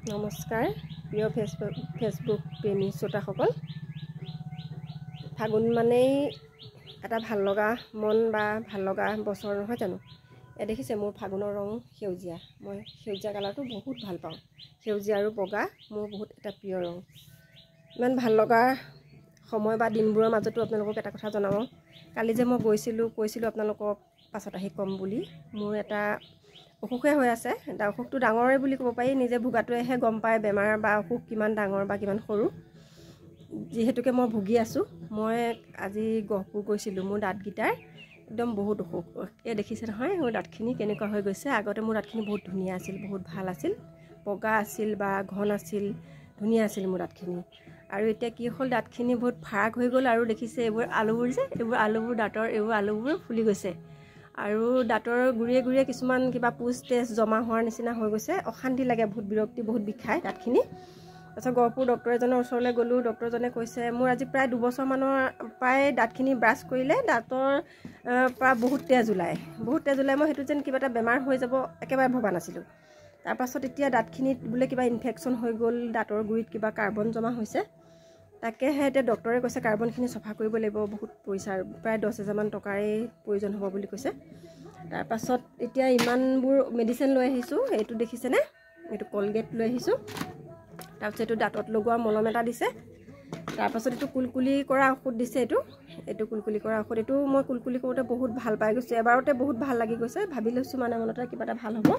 নমস্কাৰ প্ৰিয় ফেচবুক প্ৰেমী শ্ৰোতাসকল। ফাগুন মানেই এটা ভাল লগা মন বা ভাল লগা বছৰ নহয় জানো। দেখিছে মোৰ ফাগুনৰ ৰং সেউজীয়া। মই সেউজীয়া কালাৰটো বহুত ভাল পাওঁ। সেউজীয়া আৰু বগা মোৰ বহুত এটা প্ৰিয় ৰং। ইমান ভাল লগা সময় বা দিনবোৰৰ মাজতো আপোনালোকক এটা কথা জনাওঁ। কালি যে মই কৈছিলোঁ আপোনালোকক পাছত আহি ক'ম বুলি। মোৰ এটা অসুখে হৈ আছে। এটা অসুখটো ডাঙৰে বুলি ক'ব পাৰি। নিজে ভোগাটোৱেহে গম পায় বেমাৰ বা অসুখ কিমান ডাঙৰ বা কিমান সৰু। যিহেতুকে মই ভুগি আছোঁ। মই আজি গহপুৰ গৈছিলোঁ। মোৰ দাঁতকেইটাৰ একদম বহুত অসুখ। দেখিছে নহয় মোৰ দাঁতখিনি কেনেকুৱা হৈ গৈছে। আগতে মোৰ দাঁতখিনি বহুত ধুনীয়া আছিল, বহুত ভাল আছিল, বগা আছিল বা ঘন আছিল, ধুনীয়া আছিল মোৰ দাঁতখিনি। আৰু এতিয়া কি হ'ল, দাঁতখিনি বহুত ফাৰাক হৈ গ'ল। আৰু দেখিছে এইবোৰ আলুবোৰ দাঁতৰ এইবোৰ আলুবোৰ ফুলি গৈছে। আৰু দাঁতৰ গুৰিয়ে গুৰিয়ে কিছুমান কিবা পুজ তেজ জমা হোৱাৰ নিচিনা হৈ গৈছে। অশান্তি লাগে, বহুত বিৰক্তি, বহুত বিষায় দাঁতখিনি। তাৰপিছত গহপুৰ ডক্তৰ এজনৰ ওচৰলৈ গ'লোঁ। ডক্তৰজনে কৈছে মোৰ আজি প্ৰায় 2 বছৰমানৰ প্ৰায় দাঁতখিনি ব্ৰাছ কৰিলে দাঁতৰ পৰা বহুত তেজ ওলায়। মই সেইটো যেন কিবা এটা বেমাৰ হৈ যাব একেবাৰে ভবা নাছিলোঁ। তাৰপাছত এতিয়া দাঁতখিনিত বোলে কিবা ইনফেকশ্যন হৈ গ'ল, দাঁতৰ গুৰিত কিবা কাৰ্বন জমা হৈছে। তাকেহে এতিয়া ডক্তৰে কৈছে কাৰ্বনখিনি চফা কৰিব লাগিব, বহুত পইচা, প্ৰায় 10,000মান টকাৰেই প্ৰয়োজন হ'ব বুলি কৈছে। তাৰপাছত এতিয়া ইমানবোৰ মেডিচিন লৈ আহিছোঁ। এইটো দেখিছেনে, এইটো কলগেট লৈ আহিছোঁ। তাৰপিছত এইটো দাঁতত লগোৱা মলম এটা দিছে। তাৰপাছত এইটো কুলকুলি কৰা ঔষধ দিছে। এইটো কুলকুলি কৰা ঔষধ। এইটো মই কুলকুলি কৰোঁতে বহুত ভাল পাই গৈছোঁ। এবাৰতে বহুত ভাল লাগি গৈছে। ভাবি লৈছোঁ মানে মনতে কিবা এটা ভাল হ'ব।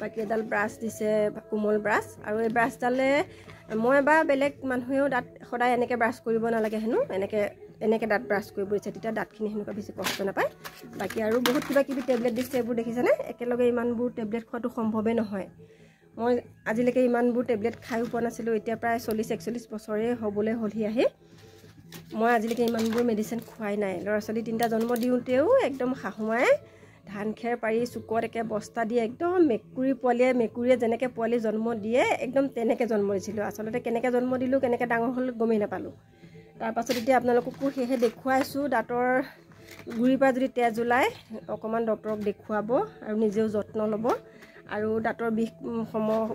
বাকী এডাল ব্ৰাছ দিছে, কোমল ব্ৰাছ। আৰু এই ব্ৰাছডালে মই বা বেলেগ মানুহেও দাঁত সদায় এনেকৈ ব্ৰাছ কৰিব নালাগে হেনো। এনেকৈ দাঁত ব্ৰাছ কৰিব দিছে, তেতিয়া দাঁতখিনি সেনেকুৱা বেছি কষ্ট নাপায়। বাকী আৰু বহুত কিবা কিবি টেবলেট দিছে। এইবোৰ দেখিছেনে, একেলগে ইমানবোৰ টেবলেট খোৱাটো সম্ভৱেই নহয়। মই আজিলৈকে ইমানবোৰ টেবলেট খায়ো পোৱা নাছিলোঁ। এতিয়া প্ৰায় 40-41 বছৰেই হ'বলৈ হ'লহি আহি। মই আজিলৈকে ইমানবোৰ মেডিচিন খোৱাই নাই। ল'ৰা ছোৱালী 3টা জন্ম দিওঁতেও একদম শাহুমাই ধান খেৰ পাৰি চুকত একে বস্তা দিয়ে একদম মেকুৰীয়ে যেনেকৈ পোৱালি জন্ম দিয়ে একদম তেনেকৈ জন্ম দিছিলোঁ। আচলতে কেনেকৈ জন্ম দিলোঁ, কেনেকৈ ডাঙৰ হ'ল গমেই নাপালোঁ। তাৰপাছত এতিয়া আপোনালোককো সেয়েহে দেখুৱাইছোঁ। দাঁতৰ গুৰিৰ পৰা যদি তেজ ওলায় অকণমান ডক্তৰক দেখুৱাব আৰু নিজেও যত্ন ল'ব। আৰু দাঁতৰ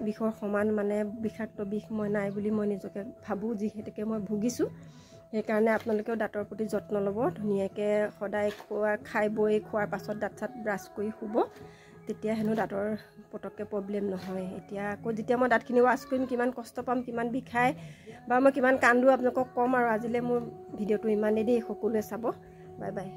বিষৰ সমান মানে বিষাক্ত বিষ মই নাই বুলি মই নিজকে ভাবোঁ, যিহেতুকে মই ভুগিছোঁ। সেইকাৰণে আপোনালোকেও দাঁতৰ প্ৰতি যত্ন ল'ব। ধুনীয়াকৈ সদায় খাই বৈ খোৱাৰ পাছত দাঁত চাত ব্ৰাছ কৰি শুব। তেতিয়া হেনো দাঁতৰ পটককৈ প্ৰব্লেম নহয়। এতিয়া আকৌ যেতিয়া মই দাঁতখিনি ৱাছ কৰিম কিমান কষ্ট পাম, কিমান বিষায় বা মই কিমান কান্দো আপোনালোকক ক'ম। আৰু আজিলৈ মোৰ ভিডিঅ'টো ইমানেই দেই। সকলোৱে চাব। Bye bye.